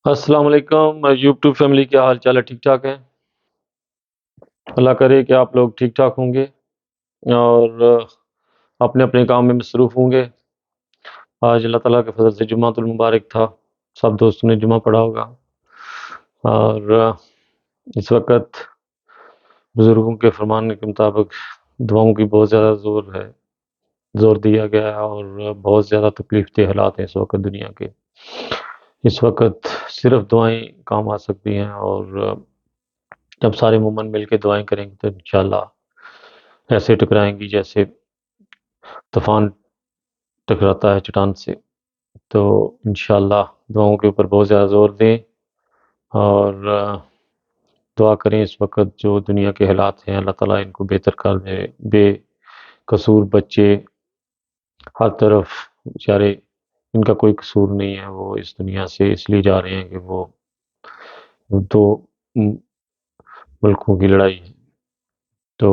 السلام علیکم YouTube family, کیا حال چال ہے؟ ٹھیک ٹھاک ہیں؟ اللہ کرے کہ آپ لوگ ٹھیک ٹھاک ہوں گے اور اپنے اپنے کام میں مصروف ہوں گے۔ آج اللہ تعالیٰ کے فضل سے جمعۃ المبارک تھا، سب دوستوں نے جمعہ پڑھا ہوگا۔ اور اس وقت بزرگوں کے فرمان کے مطابق دعاؤں کی بہت زیادہ زور دیا گیا ہے، اور بہت زیادہ تکلیف دہ حالات ہیں اس وقت دنیا کے۔ اس وقت صرف دعائیں کام آ سکتی ہیں، اور جب سارے مومن مل کے دعائیں کریں گے تو انشاءاللہ ایسے ٹکرائیں گی جیسے طوفان ٹکراتا ہے چٹان سے۔ تو انشاءاللہ دعاؤں کے اوپر بہت زیادہ زور دیں، اور دعا کریں۔ اس وقت جو دنیا کے حالات ہیں اللہ تعالیٰ ان کو بہتر کر دے۔ بے قصور بچے ہر طرف بیچارے، ان کا کوئی قصور نہیں ہے، وہ اس دنیا سے اس لیے جا رہے ہیں کہ وہ دو ملکوں کی لڑائی ہے۔ تو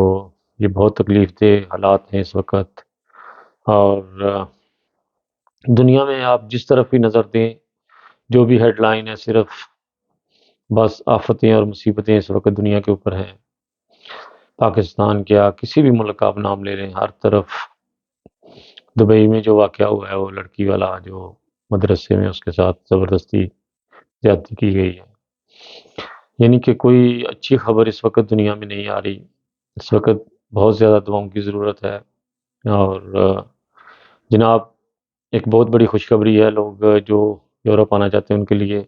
یہ بہت تکلیف دہ حالات ہیں اس وقت، اور دنیا میں آپ جس طرف بھی نظر دیں، جو بھی ہیڈ لائن ہے، صرف بس آفتیں اور مصیبتیں اس وقت دنیا کے اوپر ہیں۔ پاکستان کیا، کسی بھی ملک کا آپ نام لے لیں، ہر طرف دبئی میں جو واقعہ ہوا ہے، وہ لڑکی والا جو مدرسے میں اس کے ساتھ زبردستی زیادتی کی گئی ہے، یعنی کہ کوئی اچھی خبر اس وقت دنیا میں نہیں آ رہی۔ اس وقت بہت زیادہ دعاؤں کی ضرورت ہے۔ اور جناب، ایک بہت بڑی خوشخبری ہے لوگ جو یورپ آنا چاہتے ہیں ان کے لیے،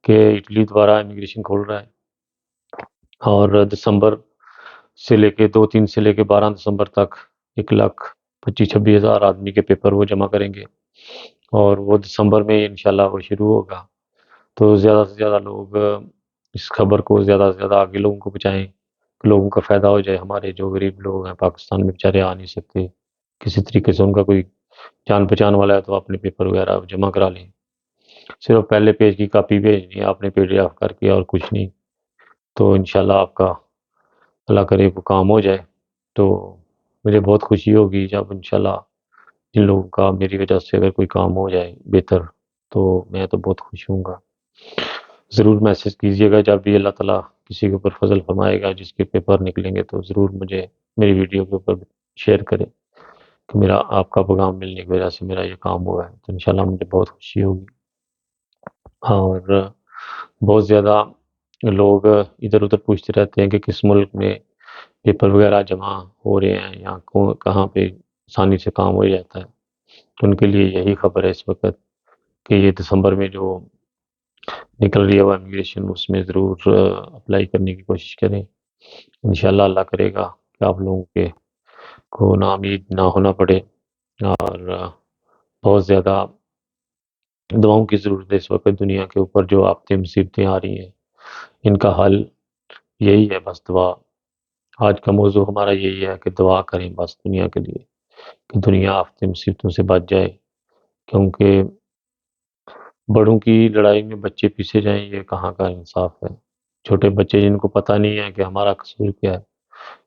کہ اٹلی دوبارہ امیگریشن کھول رہا ہے، اور دسمبر سے لے کے 2-3 سے لے کے 12 دسمبر تک 1,25,000-26,000 آدمی کے پیپر وہ جمع کریں گے، اور وہ دسمبر میں انشاءاللہ وہ شروع ہوگا۔ تو زیادہ سے زیادہ لوگ اس خبر کو زیادہ سے زیادہ آگے لوگوں کو پہنچائیں کہ لوگوں کا فائدہ ہو جائے۔ ہمارے جو غریب لوگ ہیں پاکستان میں بیچارے آ نہیں سکتے، کسی طریقے سے ان کا کوئی جان پہچان والا ہے تو اپنے پیپر وغیرہ جمع کرا لیں، صرف پہلے پیج کی کاپی بھیجنی ہے آپ نے PDF کر کے، اور کچھ نہیں۔ تو انشاءاللہ آپ کا اللہ کرے وہ کام ہو جائے، تو مجھے بہت خوشی ہوگی جب انشاءاللہ جن لوگوں کا میری وجہ سے اگر کوئی کام ہو جائے بہتر، تو میں تو بہت خوش ہوں گا۔ ضرور میسج کیجیے گا جب بھی اللہ تعالیٰ کسی کے اوپر فضل فرمائے گا، جس کے پیپر نکلیں گے، تو ضرور مجھے میری ویڈیو کے اوپر شیئر کرے کہ میرا آپ کا پیغام ملنے کی وجہ سے میرا یہ کام ہوا ہے، تو انشاءاللہ مجھے بہت خوشی ہوگی۔ اور بہت زیادہ لوگ ادھر ادھر پوچھتے رہتے ہیں کہ کس ملک میں پیپر وغیرہ جمع ہو رہے ہیں، یا کہاں پہ آسانی سے کام ہو جاتا ہے۔ تو ان کے لیے یہی خبر ہے اس وقت کہ یہ دسمبر میں جو نکل رہی ہے وہ امیگریشن، اس میں ضرور اپلائی کرنے کی کوشش کریں۔ انشاءاللہ اللہ کرے گا کہ آپ لوگوں کے کو ناامید نہ ہونا پڑے، اور بہت زیادہ دعاؤں کی ضرورت ہے اس وقت دنیا کے اوپر۔ جو آفتیں مصیبتیں آ رہی ہیں ان کا حل یہی ہے، بس دعا۔ آج کا موضوع ہمارا یہی ہے کہ دعا کریں بس دنیا کے لیے، کہ دنیا آفتیں مصیبتوں سے بچ جائے، کیونکہ بڑوں کی لڑائی میں بچے پیچھے جائیں، یہ کہاں کا انصاف ہے؟ چھوٹے بچے جن کو پتہ نہیں ہے کہ ہمارا قصور کیا ہے،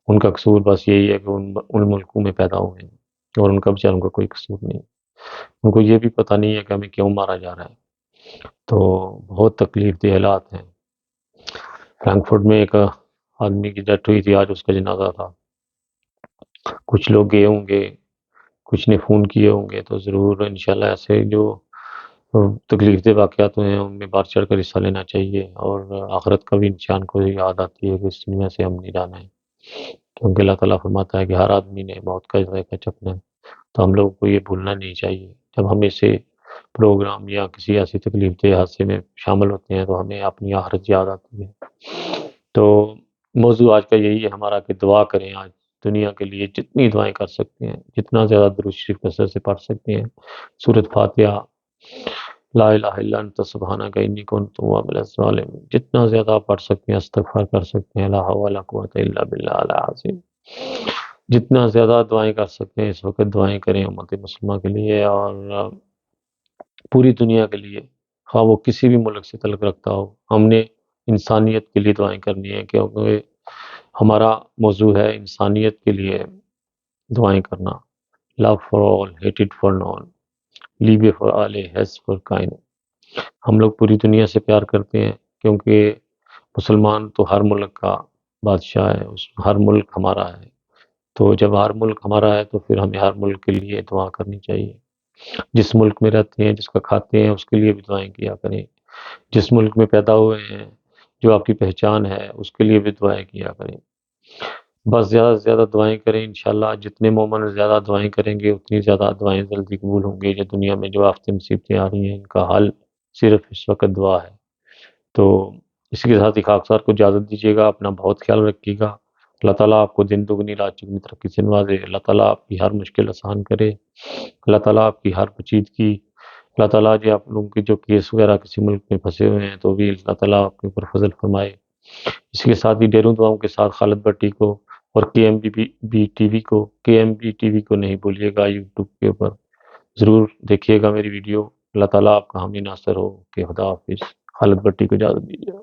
ان کا قصور بس یہی ہے کہ ان ملکوں میں پیدا ہوئے ہیں، اور ان کا بیچاروں کا کوئی قصور نہیں۔ ان کو یہ بھی پتہ نہیں ہے کہ ہمیں کیوں مارا جا رہا ہے۔ تو بہت تکلیف دہ حالات ہیں۔ فرینکفرٹ میں ایک آدمی کی ڈیتھ ہوئی تھی، آج اس کا جنازہ تھا۔ کچھ لوگ گئے ہوں گے، کچھ نے فون کیے ہوں گے، تو ضرور انشاءاللہ ایسے جو تکلیف دہ واقعات ہوئے ہیں ان میں بڑھ چڑھ کر حصہ لینا چاہیے، اور آخرت کا بھی انسان کو یاد آتی ہے کہ اس دنیا سے ہم نہیں جانا ہے، کیونکہ اللہ تعالیٰ فرماتا ہے کہ ہر آدمی نے موت کا ذائقہ چکھنا ہے۔ تو ہم لوگوں کو یہ بھولنا نہیں چاہیے، جب ہم ایسے پروگرام یا کسی ایسی تکلیف دہ حادثے میں شامل ہوتے ہیں تو ہمیں اپنی آخرت یاد آتی ہے۔ تو موضوع آج کا یہی ہے ہمارا کہ دعا کریں آج دنیا کے لیے، جتنی دعائیں کر سکتے ہیں، جتنا زیادہ درود شریف کثرت سے پڑھ سکتے ہیں، سورۃ فاتحہ، لا الہ الا انت سبحانک انی کنت من الظالمین، جتنا زیادہ آپ پڑھ سکتے ہیں، استغفار کر سکتے ہیں، لا حول ولا قوۃ الا باللہ العلی العظیم، جتنا زیادہ دعائیں کر سکتے ہیں اس وقت دعائیں کریں امت مسلمہ کے لیے، اور پوری دنیا کے لیے، خواہ وہ کسی بھی ملک سے تعلق رکھتا ہو۔ ہم نے انسانیت کے لیے دعائیں کرنی ہے، کیونکہ ہمارا موضوع ہے انسانیت کے لیے دعائیں کرنا۔ لو فار آل، ہیٹڈ فار نون، لیبے فار آل، ہیز فار کائن۔ ہم لوگ پوری دنیا سے پیار کرتے ہیں، کیونکہ مسلمان تو ہر ملک کا بادشاہ ہے، ہر ملک ہمارا ہے۔ تو جب ہر ملک ہمارا ہے تو پھر ہمیں ہر ملک کے لیے دعا کرنی چاہیے۔ جس ملک میں رہتے ہیں، جس کا کھاتے ہیں، اس کے لیے بھی دعائیں کیا کریں۔ جس ملک میں پیدا ہوئے ہیں، جو آپ کی پہچان ہے، اس کے لیے بھی دعائیں کیا کریں۔ بس زیادہ سے زیادہ دعائیں کریں، انشاءاللہ جتنے مومن زیادہ دعائیں کریں گے اتنی زیادہ دعائیں جلدی قبول ہوں گی۔ جو دنیا میں جو آفتیں مصیبتیں آ رہی ہیں، ان کا حل صرف اس وقت دعا ہے۔ تو اسی کے ساتھ خاکسار کو اجازت دیجیے گا، اپنا بہت خیال رکھیے گا۔ اللہ تعالیٰ آپ کو دن دگنی رات چگنی ترقی سے نوازے، اللہ تعالیٰ آپ کی ہر مشکل آسان کرے، اللہ تعالیٰ آپ کی ہر پیچیدگی، اللہ تعالیٰ جی آپ لوگوں کے جو کیس وغیرہ کسی ملک میں پھنسے ہوئے ہیں تو بھی اللہ تعالیٰ آپ کے اوپر فضل فرمائے۔ اس کے ساتھ ہی ڈیروں دعاؤں کے ساتھ خالد بٹی کو اور کے ایم بی ٹی وی کو نہیں بھولیے گا، یوٹیوب کے اوپر ضرور دیکھیے گا میری ویڈیو۔ اللہ تعالیٰ آپ کا حامی ناصر ہو کہ خدا حافظ۔ خالد بٹی کو اجازت دیجیے۔